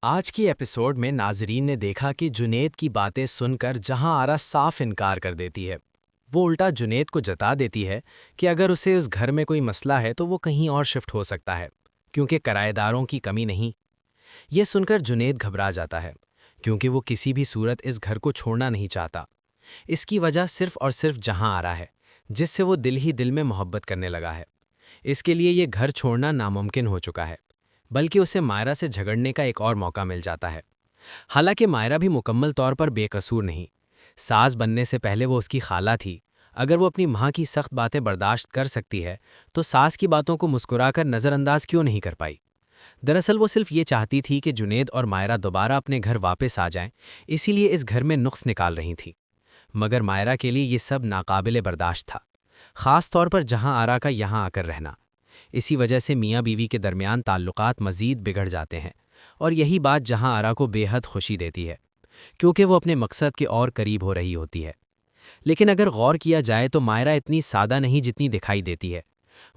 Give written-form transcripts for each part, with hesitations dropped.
آج کی ایپیسوڈ میں ناظرین نے دیکھا کہ جنید کی باتیں سن کر جہاں آرا صاف انکار کر دیتی ہے، وہ الٹا جنید کو جتا دیتی ہے کہ اگر اسے اس گھر میں کوئی مسئلہ ہے تو وہ کہیں اور شفٹ ہو سکتا ہے، کیونکہ کرایہ داروں کی کمی نہیں۔ یہ سن کر جنید گھبرا جاتا ہے، کیونکہ وہ کسی بھی صورت اس گھر کو چھوڑنا نہیں چاہتا۔ اس کی وجہ صرف اور صرف جہاں آرا ہے، جس سے وہ دل ہی دل میں محبت کرنے لگا ہے۔ اس کے لیے یہ گھر چھوڑنا ناممکن ہو چکا ہے، بلکہ اسے مائرہ سے جھگڑنے کا ایک اور موقع مل جاتا ہے۔ حالانکہ مائرہ بھی مکمل طور پر بے قصور نہیں، ساس بننے سے پہلے وہ اس کی خالہ تھی۔ اگر وہ اپنی ماں کی سخت باتیں برداشت کر سکتی ہے تو ساس کی باتوں کو مسکرا کر نظر انداز کیوں نہیں کر پائی؟ دراصل وہ صرف یہ چاہتی تھی کہ جنید اور مائرہ دوبارہ اپنے گھر واپس آ جائیں، اسی لیے اس گھر میں نقص نکال رہی تھی۔ مگر مائرہ کے لیے یہ سب ناقابل برداشت تھا، خاص طور پر جہاں آرا کا یہاں آ کر رہنا۔ اسی وجہ سے میاں بیوی کے درمیان تعلقات مزید بگڑ جاتے ہیں، اور یہی بات جہاں آرا کو بے حد خوشی دیتی ہے، کیونکہ وہ اپنے مقصد کے اور قریب ہو رہی ہوتی ہے۔ لیکن اگر غور کیا جائے تو مائرہ اتنی سادہ نہیں جتنی دکھائی دیتی ہے۔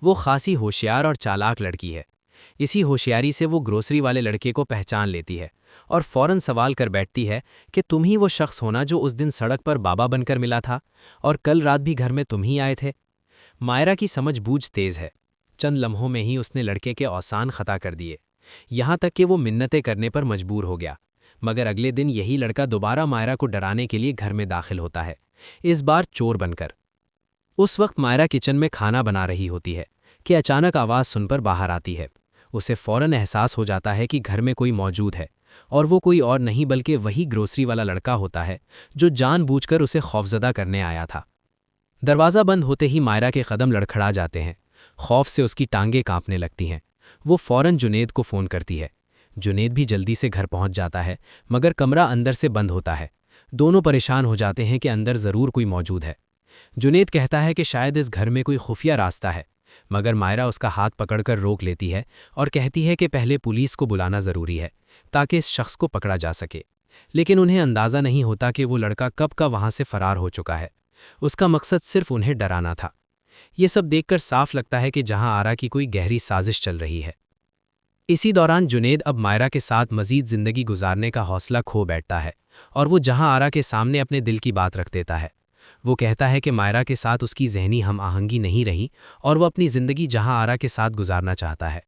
وہ خاصی ہوشیار اور چالاک لڑکی ہے۔ اسی ہوشیاری سے وہ گروسری والے لڑکے کو پہچان لیتی ہے اور فوراً سوال کر بیٹھتی ہے کہ تم ہی وہ شخص ہونا جو اس دن سڑک پر بابا بن کر ملا تھا، اور کل رات بھی گھر میں تم ہی آئے تھے۔ مائرہ کی سمجھ بوجھ تیز ہے، چند لمحوں میں ہی اس نے لڑکے کے اوسان خطا کر دیے، یہاں تک کہ وہ منتیں کرنے پر مجبور ہو گیا۔ مگر اگلے دن یہی لڑکا دوبارہ مائرہ کو ڈرانے کے لیے گھر میں داخل ہوتا ہے، اس بار چور بن کر۔ اس وقت مائرہ کچن میں کھانا بنا رہی ہوتی ہے کہ اچانک آواز سن پر باہر آتی ہے۔ اسے فوراً احساس ہو جاتا ہے کہ گھر میں کوئی موجود ہے، اور وہ کوئی اور نہیں بلکہ وہی گروسری والا لڑکا ہوتا ہے جو جان بوجھ کر اسے خوفزدہ کرنے آیا تھا۔ دروازہ بند ہوتے ہی مائرہ کے قدم لڑکھڑا جاتے ہیں، خوف سے اس کی ٹانگیں کانپنے لگتی ہیں۔ وہ فوراً جنید کو فون کرتی ہے۔ جنید بھی جلدی سے گھر پہنچ جاتا ہے، مگر کمرہ اندر سے بند ہوتا ہے۔ دونوں پریشان ہو جاتے ہیں کہ اندر ضرور کوئی موجود ہے۔ جنید کہتا ہے کہ شاید اس گھر میں کوئی خفیہ راستہ ہے، مگر مائرہ اس کا ہاتھ پکڑ کر روک لیتی ہے اور کہتی ہے کہ پہلے پولیس کو بلانا ضروری ہے تاکہ اس شخص کو پکڑا جا سکے۔ لیکن انہیں اندازہ نہیں ہوتا کہ وہ لڑکا کب کا وہاں سے فرار ہو چکا ہے۔ اس کا مقصد صرف انہیں ڈرانا تھا۔ یہ سب دیکھ کر صاف لگتا ہے کہ جہاں آرا کی کوئی گہری سازش چل رہی ہے۔ اسی دوران جنید اب مائرہ کے ساتھ مزید زندگی گزارنے کا حوصلہ کھو بیٹھتا ہے، اور وہ جہاں آرا کے سامنے اپنے دل کی بات رکھ دیتا ہے۔ وہ کہتا ہے کہ مائرہ کے ساتھ اس کی ذہنی ہم آہنگی نہیں رہی اور وہ اپنی زندگی جہاں آرا کے ساتھ گزارنا چاہتا ہے۔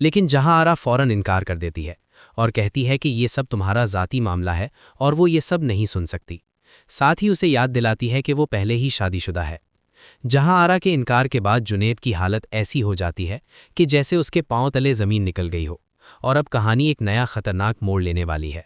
لیکن جہاں آرا فوراً انکار کر دیتی ہے اور کہتی ہے کہ یہ سب تمہارا ذاتی معاملہ ہے اور وہ یہ سب نہیں سن سکتی۔ ساتھ ہی اسے یاد دلاتی ہے کہ وہ پہلے ہی شادی شدہ ہے۔ جہاں آرا کے انکار کے بعد جنید کی حالت ایسی ہو جاتی ہے کہ جیسے اس کے پاؤں تلے زمین نکل گئی ہو، اور اب کہانی ایک نیا خطرناک موڑ لینے والی ہے۔